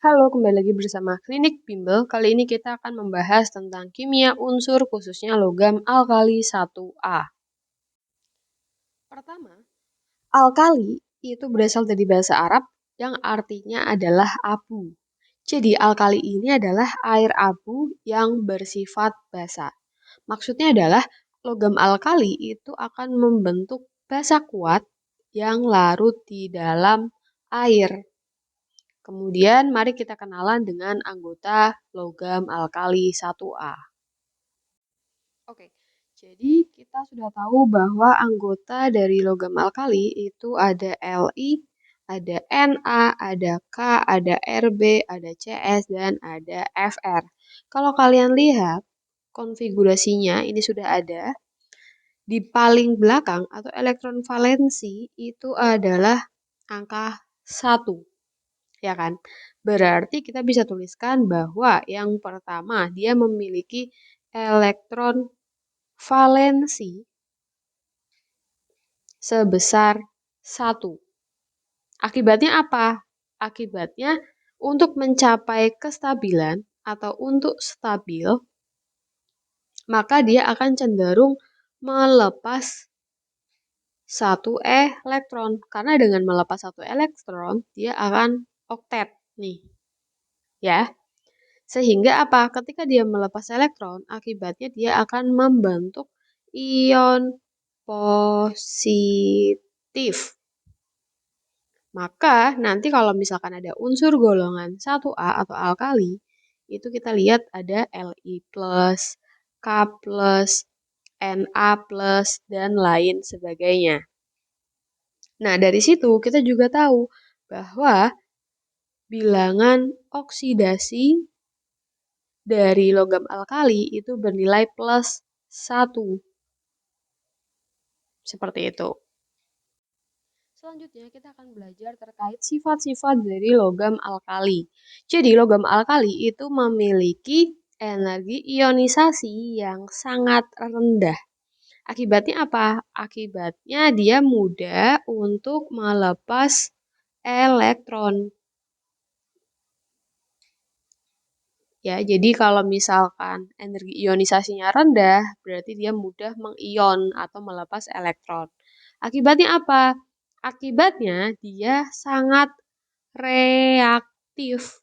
Halo, kembali lagi bersama Klinik Bimbel. Kali ini kita akan membahas tentang kimia unsur khususnya logam alkali 1A. Pertama, alkali itu berasal dari bahasa Arab yang artinya adalah abu. Jadi alkali ini adalah air abu yang bersifat basa. Maksudnya adalah logam alkali itu akan membentuk basa kuat yang larut di dalam air. Kemudian mari kita kenalan dengan anggota logam alkali 1A. Oke, jadi kita sudah tahu bahwa anggota dari logam alkali itu ada Li, ada Na, ada K, ada Rb, ada Cs, dan ada Fr. Kalau kalian lihat konfigurasinya ini sudah ada. Di paling belakang atau elektron valensi itu adalah angka 1. Ya kan? Berarti kita bisa tuliskan bahwa yang pertama dia memiliki elektron valensi sebesar 1. Akibatnya apa? Akibatnya untuk mencapai kestabilan atau untuk stabil, maka dia akan cenderung melepas satu elektron. Karena dengan melepas satu elektron, dia akan oktet nih. Ya. Sehingga apa? Ketika dia melepas elektron, akibatnya dia akan membentuk ion positif. Maka nanti kalau misalkan ada unsur golongan 1A atau alkali, itu kita lihat ada Li+, K+, Na+, dan lain sebagainya. Nah, dari situ kita juga tahu bahwa bilangan oksidasi dari logam alkali itu bernilai +1. Seperti itu. Selanjutnya kita akan belajar terkait sifat-sifat dari logam alkali. Jadi logam alkali itu memiliki energi ionisasi yang sangat rendah. Akibatnya apa? Akibatnya dia mudah untuk melepas elektron. Ya, jadi kalau misalkan energi ionisasinya rendah, berarti dia mudah mengion atau melepas elektron. Akibatnya apa? Akibatnya dia sangat reaktif.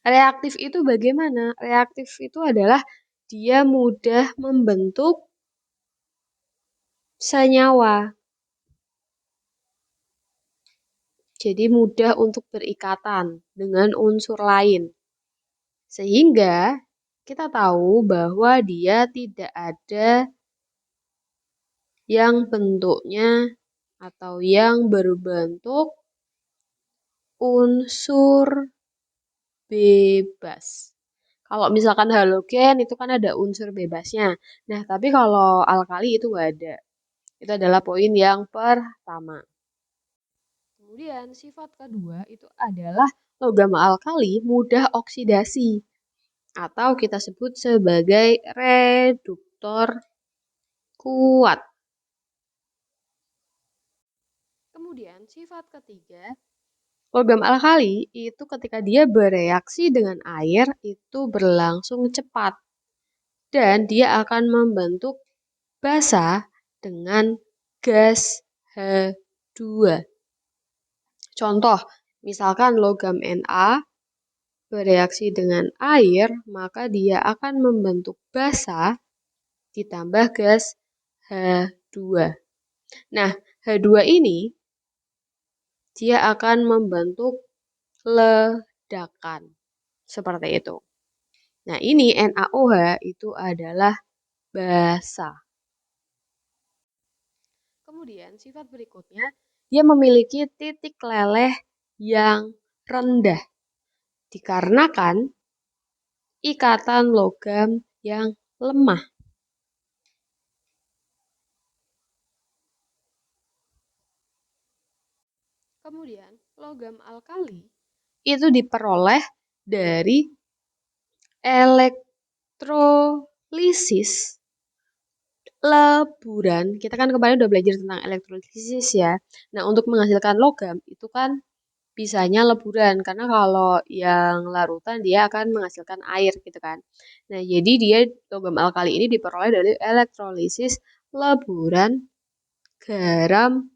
Reaktif itu bagaimana? Reaktif itu adalah dia mudah membentuk senyawa. Jadi mudah untuk berikatan dengan unsur lain. Sehingga kita tahu bahwa dia tidak ada yang bentuknya atau yang berbentuk unsur bebas. Kalau misalkan halogen itu kan ada unsur bebasnya. Nah, tapi kalau alkali itu nggak ada. Itu adalah poin yang pertama. Kemudian sifat kedua itu adalah logam alkali mudah oksidasi atau kita sebut sebagai reduktor kuat. Kemudian sifat ketiga, logam alkali itu ketika dia bereaksi dengan air itu berlangsung cepat dan dia akan membentuk basa dengan gas H2. Contoh, misalkan logam Na bereaksi dengan air, maka dia akan membentuk basa ditambah gas H2. Nah, H2 ini dia akan membentuk ledakan. Seperti itu. Nah, ini NaOH itu adalah basa. Kemudian, sifat berikutnya, dia memiliki titik leleh yang rendah. Dikarenakan ikatan logam yang lemah. Kemudian, logam alkali itu diperoleh dari elektrolisis leburan. Kita kan kemarin udah belajar tentang elektrolisis ya. Nah, untuk menghasilkan logam itu kan bisanya leburan, karena kalau yang larutan dia akan menghasilkan air gitu kan. Nah, jadi logam alkali ini diperoleh dari elektrolisis leburan garam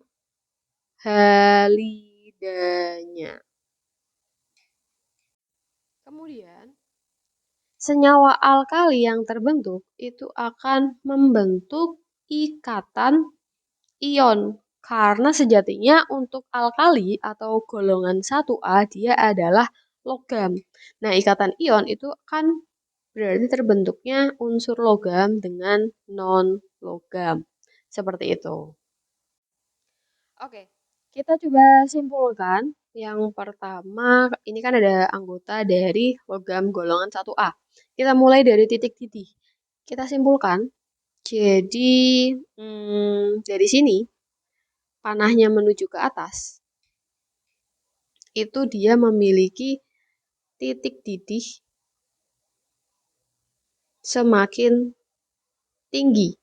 halidanya. Kemudian, senyawa alkali yang terbentuk itu akan membentuk ikatan ion. Karena sejatinya untuk alkali atau golongan 1A dia adalah logam. Nah, ikatan ion itu kan berarti terbentuknya unsur logam dengan non-logam. Seperti itu. Oke, kita coba simpulkan. Yang pertama, ini kan ada anggota dari logam golongan 1A. Kita mulai dari titik titik. Kita simpulkan. Jadi, dari sini, panahnya menuju ke atas, itu dia memiliki titik didih semakin tinggi.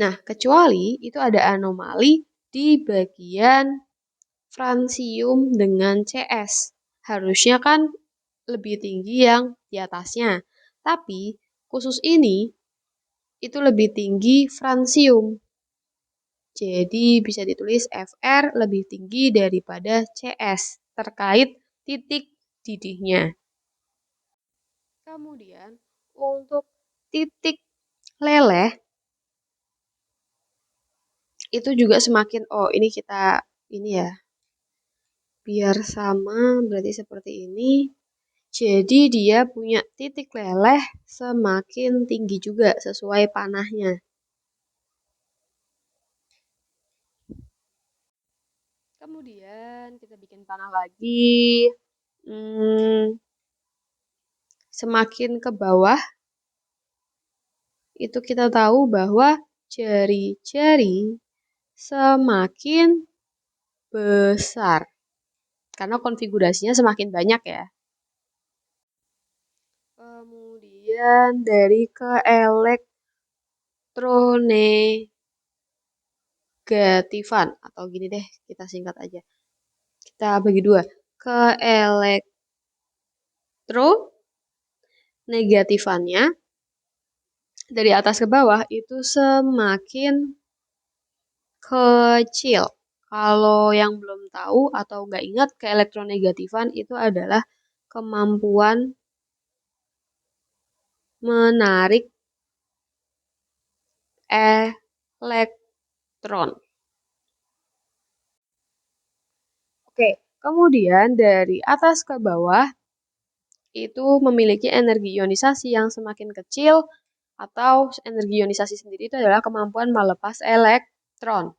Nah, kecuali itu ada anomali di bagian fransium dengan CS. Harusnya kan lebih tinggi yang di atasnya. Tapi khusus ini itu lebih tinggi fransium. Jadi bisa ditulis Fr lebih tinggi daripada CS terkait titik didihnya. Kemudian untuk titik leleh itu juga semakin, ini kita ini ya, biar sama berarti seperti ini. Jadi dia punya titik leleh semakin tinggi juga sesuai panahnya. Kemudian kita bikin panah lagi. Semakin ke bawah itu kita tahu bahwa jari-jari semakin besar karena konfigurasinya semakin banyak ya. Kemudian dari keelektronegatifan atau gini deh, kita singkat aja. Kita bagi dua. Keelektronegatifannya dari atas ke bawah itu semakin kecil. Kalau yang belum tahu atau nggak ingat, keelektronegatifan itu adalah kemampuan menarik elektron. Oke, kemudian dari atas ke bawah itu memiliki energi ionisasi yang semakin kecil atau energi ionisasi sendiri itu adalah kemampuan melepas elektron.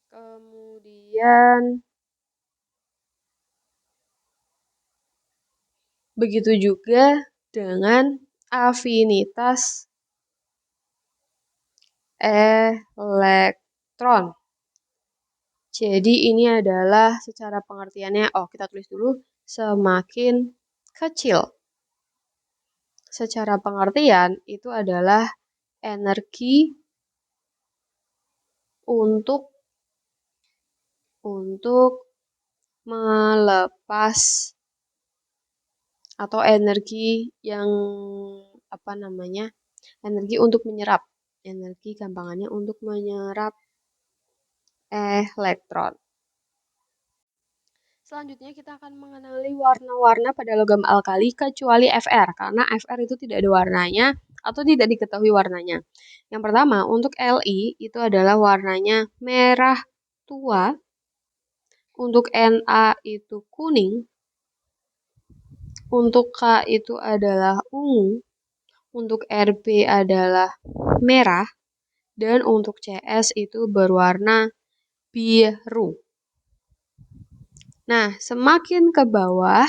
Kemudian begitu juga dengan afinitas elektron. Jadi ini adalah secara pengertiannya, kita tulis dulu, semakin kecil. Secara pengertian itu adalah energi untuk melepas atau energi yang energi untuk menyerap. Energi gampangannya untuk menyerap elektron. Selanjutnya kita akan mengenali warna-warna pada logam alkali kecuali Fr, karena Fr itu tidak ada warnanya atau tidak diketahui warnanya. Yang pertama, untuk Li itu adalah warnanya merah tua, untuk Na itu kuning, untuk K itu adalah ungu, untuk Rb adalah merah, dan untuk CS itu berwarna biru. Nah, semakin ke bawah,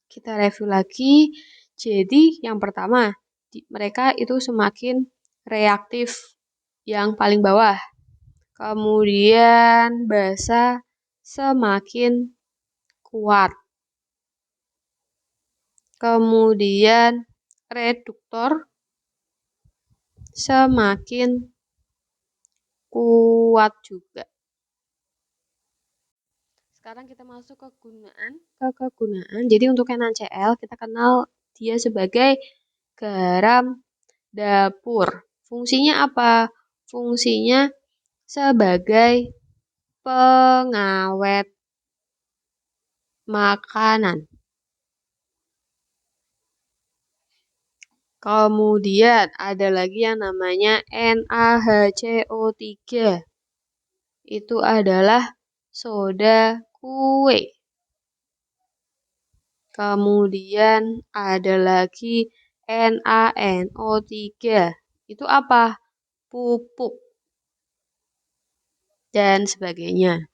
kita review lagi. Jadi, yang pertama, mereka itu semakin reaktif yang paling bawah. Kemudian, basa semakin kuat. Kemudian, reduktor semakin kuat juga. Sekarang kita masuk ke kegunaan. Jadi untuk NaCl kita kenal dia sebagai garam dapur. Fungsinya apa? Fungsinya sebagai pengawet makanan. Kemudian ada lagi yang namanya NaHCO3. Itu adalah soda kue. Kemudian ada lagi NaNO3. Itu apa? Pupuk. Dan sebagainya.